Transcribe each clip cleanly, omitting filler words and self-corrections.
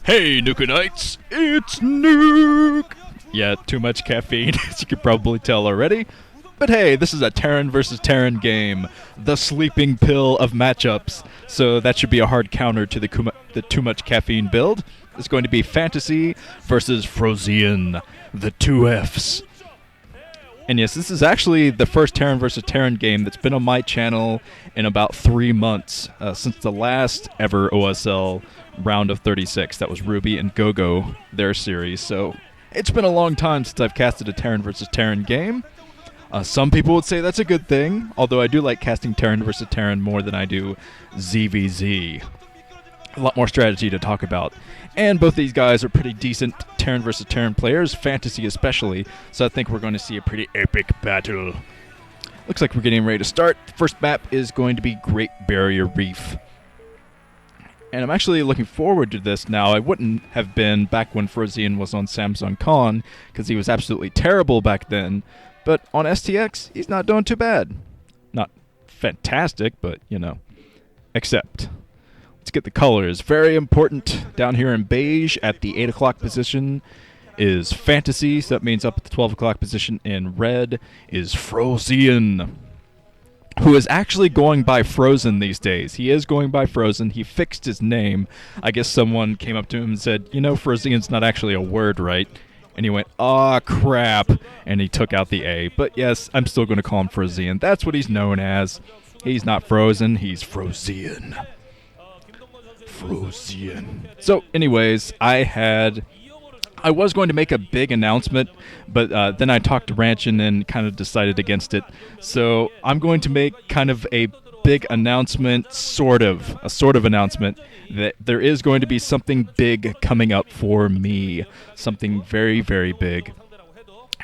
Hey, Nukenites, it's Nuke! Yeah, too much caffeine, as you can probably tell already. But hey, this is a Terran versus Terran game, the sleeping pill of matchups, so that should be a hard counter to the too much caffeine build. It's going to be Fantasy versus Frozean, the two Fs. And yes, this is actually the first Terran versus Terran game that's been on my channel in about 3 months, since the last ever OSL Round of 36. That was Ruby and Gogo, their series. So it's been a long time since I've casted a Terran versus Terran game. Some people would say that's a good thing, although I do like casting Terran versus Terran more than I do ZVZ. A lot more strategy to talk about. And both these guys are pretty decent Terran versus Terran players, Fantasy especially, so I think we're going to see a pretty epic battle. Looks like we're getting ready to start. The first map is going to be Great Barrier Reef. And I'm actually looking forward to this now. I wouldn't have been back when Frozean was on Samsung Con, because he was absolutely terrible back then. But on STX, he's not doing too bad. Not fantastic, but, you know, except. Let's get the colors. Very important down here in Beige at the 8 o'clock position is Fantasy, so that means up at the 12 o'clock position in red is Frozean, who is actually going by Frozen these days. He is going by Frozen. He fixed his name. I guess someone came up to him and said, you know, Frozean's not actually a word, right? And he went, aw, crap, and he took out the A. But yes, I'm still going to call him Frozean. That's what he's known as. He's not Frozen, he's Frozean. Frozean. So, anyways, I was going to make a big announcement, but then I talked to Ranchin and kind of decided against it. So I'm going to make kind of a big announcement, a sort of announcement, that there is going to be something big coming up for me. Something very, very big.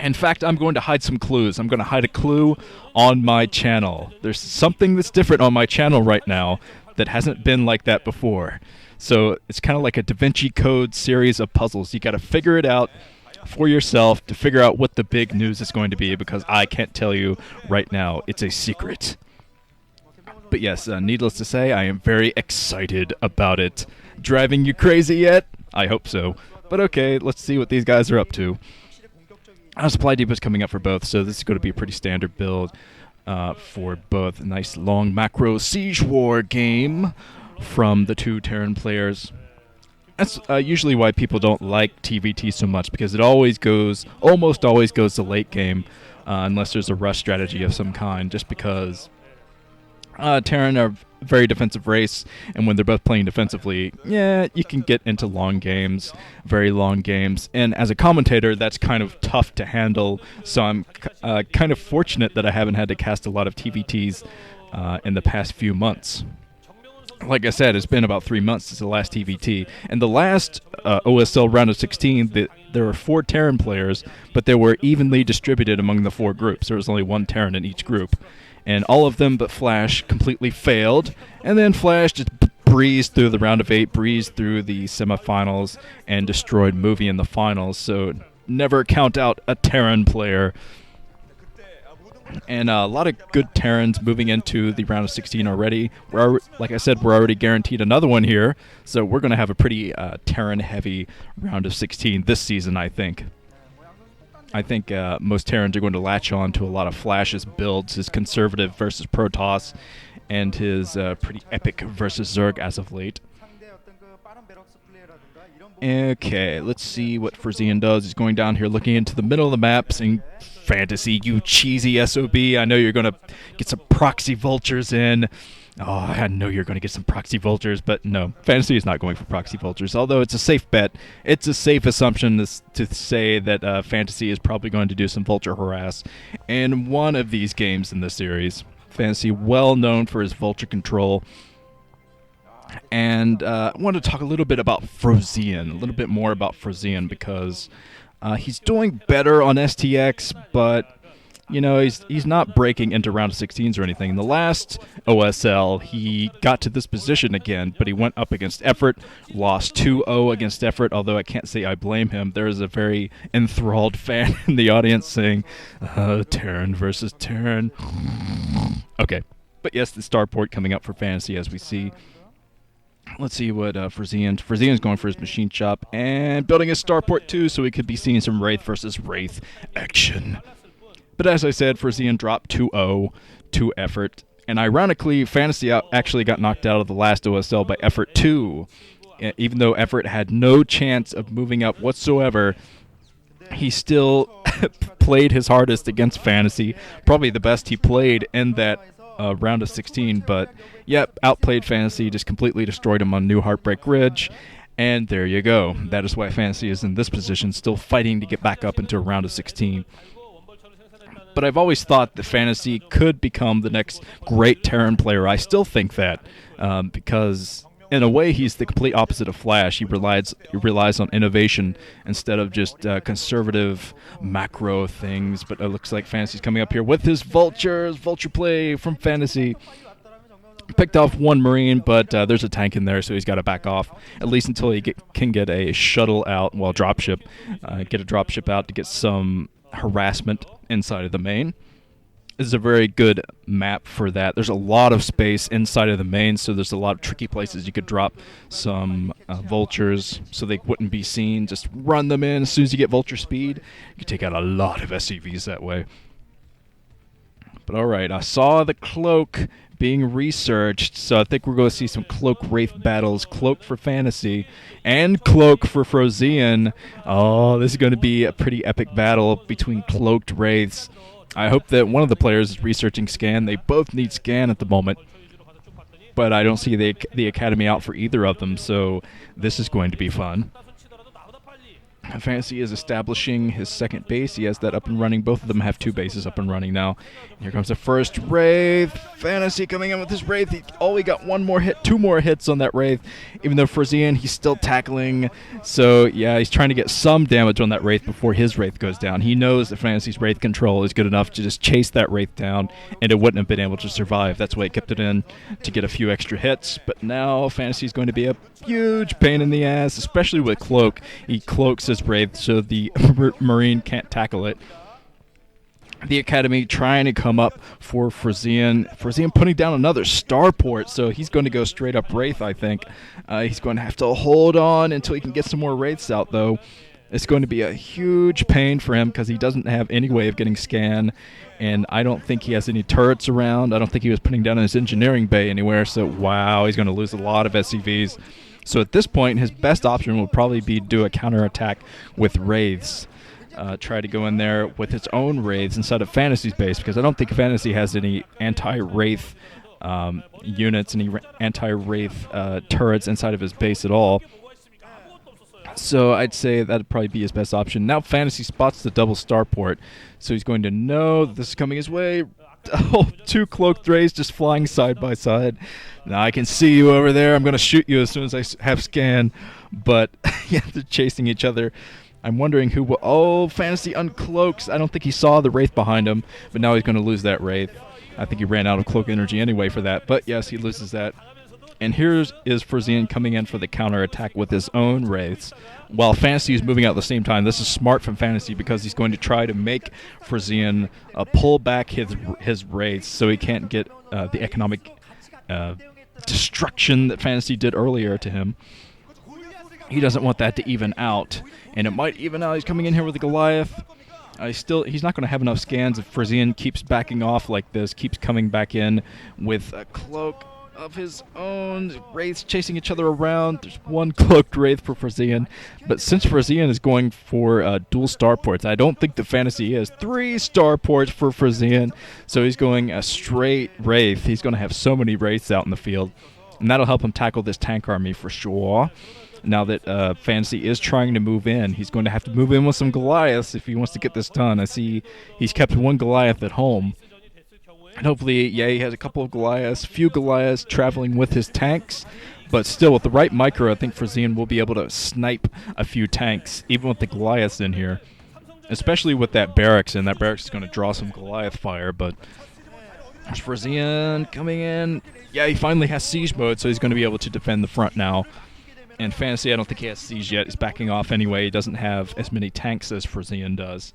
In fact, I'm going to hide some clues. I'm going to hide a clue on my channel. There's something that's different on my channel right now that hasn't been like that before. So it's kind of like a Da Vinci Code series of puzzles. You got to figure it out for yourself to figure out what the big news is going to be, because I can't tell you right now. It's a secret. But yes, needless to say, I am very excited about it. Driving you crazy yet? I hope so. But okay, let's see what these guys are up to. Supply Depot is coming up for both, so this is going to be a pretty standard build for both. A nice long macro Siege War game from the two Terran players. That's usually why people don't like TVT so much, because it almost always goes to late game, unless there's a rush strategy of some kind, just because Terran are very defensive race, and when they're both playing defensively, yeah, you can get into long games, very long games, and as a commentator, that's kind of tough to handle, so I'm kind of fortunate that I haven't had to cast a lot of TVTs in the past few months. Like I said, it's been about 3 months since the last TVT, and the last OSL Round of 16, there were 4 Terran players, but they were evenly distributed among the 4 groups. There was only 1 Terran in each group. And all of them but Flash completely failed, and then Flash just breezed through the round of 8, breezed through the semifinals, and destroyed Movie in the finals, so never count out a Terran player. And a lot of good Terrans moving into the round of 16 already. Like I said, we're already guaranteed another one here, so we're going to have a pretty Terran-heavy round of 16 this season, I think. I think most Terrans are going to latch on to a lot of Flash's builds, his conservative versus Protoss, and his pretty epic versus Zerg as of late. Okay, let's see what Frozean does. He's going down here looking into the middle of the map, saying, Fantasy, you cheesy SOB, I know you're going to get some proxy vultures in. Oh, I know you're going to get some proxy vultures, but no, Fantasy is not going for proxy vultures, although it's a safe bet. It's a safe assumption to say that Fantasy is probably going to do some vulture harass in one of these games in the series. Fantasy, well known for his vulture control. And I want to talk a little bit about Frozean, a little bit more about Frozean, because he's doing better on STX, but you know, he's not breaking into round of 16s or anything. In the last OSL, he got to this position again, but he went up against Effort, lost 2-0 against Effort, although I can't say I blame him. There is a very enthralled fan in the audience saying, Terran versus Terran. Okay, but yes, the starport coming up for Fantasy as we see. Let's see what Frozean's going for his machine shop and building a starport too, so we could be seeing some Wraith versus Wraith action. But as I said, Frozean dropped 2-0 to Effort, and ironically, Fantasy actually got knocked out of the last OSL by Effort 2. Even though Effort had no chance of moving up whatsoever, he still played his hardest against Fantasy, probably the best he played in that round of 16, but yep, outplayed Fantasy, just completely destroyed him on New Heartbreak Ridge, and there you go. That is why Fantasy is in this position, still fighting to get back up into a round of 16. But I've always thought that Fantasy could become the next great Terran player. I still think that, because in a way he's the complete opposite of Flash. He relies on innovation instead of just conservative macro things. But it looks like Fantasy's coming up here with his vulture play from Fantasy. Picked off one Marine, but there's a tank in there, so he's got to back off, at least until he can get a shuttle out, well, dropship. Get a dropship out to get some harassment inside of the main. This is a very good map for that. There's a lot of space inside of the main, so there's a lot of tricky places you could drop some vultures so they wouldn't be seen. Just run them in as soon as you get vulture speed. You can take out a lot of SCVs that way. But alright, I saw the cloak being researched, so I think we're going to see some Cloak Wraith battles. Cloak for Fantasy and Cloak for Frozean. Oh, this is going to be a pretty epic battle between Cloaked Wraiths. I hope that one of the players is researching Scan. They both need Scan at the moment, but I don't see the Academy out for either of them, so this is going to be fun. Fantasy is establishing his second base. He has that up and running. Both of them have two bases up and running now. And here comes the first Wraith. Fantasy coming in with his Wraith. He only got one more hit, two more hits on that Wraith. Even though Frozean, he's still tackling. So, yeah, he's trying to get some damage on that Wraith before his Wraith goes down. He knows that Fantasy's Wraith control is good enough to just chase that Wraith down, and it wouldn't have been able to survive. That's why he kept it in, to get a few extra hits. But now Fantasy's going to be a huge pain in the ass, especially with Cloak. He cloaks his Wraith so the Marine can't tackle it. The Academy trying to come up for Frozean. Frozean putting down another starport, so he's going to go straight up Wraith, I think. He's going to have to hold on until he can get some more Wraiths out, though. It's going to be a huge pain for him because he doesn't have any way of getting Scan, and I don't think he has any turrets around. I don't think he was putting down his engineering bay anywhere, so wow, he's going to lose a lot of SCVs. So at this point, his best option would probably be do a counterattack with Wraiths. Try to go in there with its own Wraiths instead of Fantasy's base, because I don't think Fantasy has any anti-Wraith units, any anti-Wraith turrets inside of his base at all. So I'd say that'd probably be his best option. Now Fantasy spots the double starport, so he's going to know that this is coming his way. Oh, two Cloaked Wraiths just flying side by side. Now I can see you over there. I'm going to shoot you as soon as I have Scan. But yeah, they're chasing each other. I'm wondering who will... Oh, Fantasy uncloaks. I don't think he saw the Wraith behind him, but now he's going to lose that Wraith. I think he ran out of cloak energy anyway for that. But yes, he loses that. And here is Frozean coming in for the counterattack with his own Wraiths, while Fantasy is moving out at the same time. This is smart from Fantasy because he's going to try to make Frozean pull back his Wraiths so he can't get the economic destruction that Fantasy did earlier to him. He doesn't want that to even out, and it might even out. He's coming in here with a Goliath. He's not going to have enough scans if Frozean keeps backing off like this, keeps coming back in with a cloak of his own. Wraiths chasing each other around. There's one Cloaked Wraith for Frozean, but since Frozean is going for dual starports, I don't think the Fantasy is 3 starports for Frozean, so he's going a straight Wraith. He's going to have so many Wraiths out in the field, and that'll help him tackle this tank army for sure. Now that Fantasy is trying to move in, he's going to have to move in with some Goliaths if he wants to get this done. I see he's kept one Goliath at home. And hopefully, yeah, he has a couple of Goliaths, few Goliaths traveling with his tanks. But still, with the right micro, I think Frozean will be able to snipe a few tanks, even with the Goliaths in here. Especially with that barracks, and that barracks is going to draw some Goliath fire. But there's Frozean coming in. Yeah, he finally has siege mode, so he's going to be able to defend the front now. And Fantasy, I don't think he has siege yet. He's backing off anyway. He doesn't have as many tanks as Frozean does.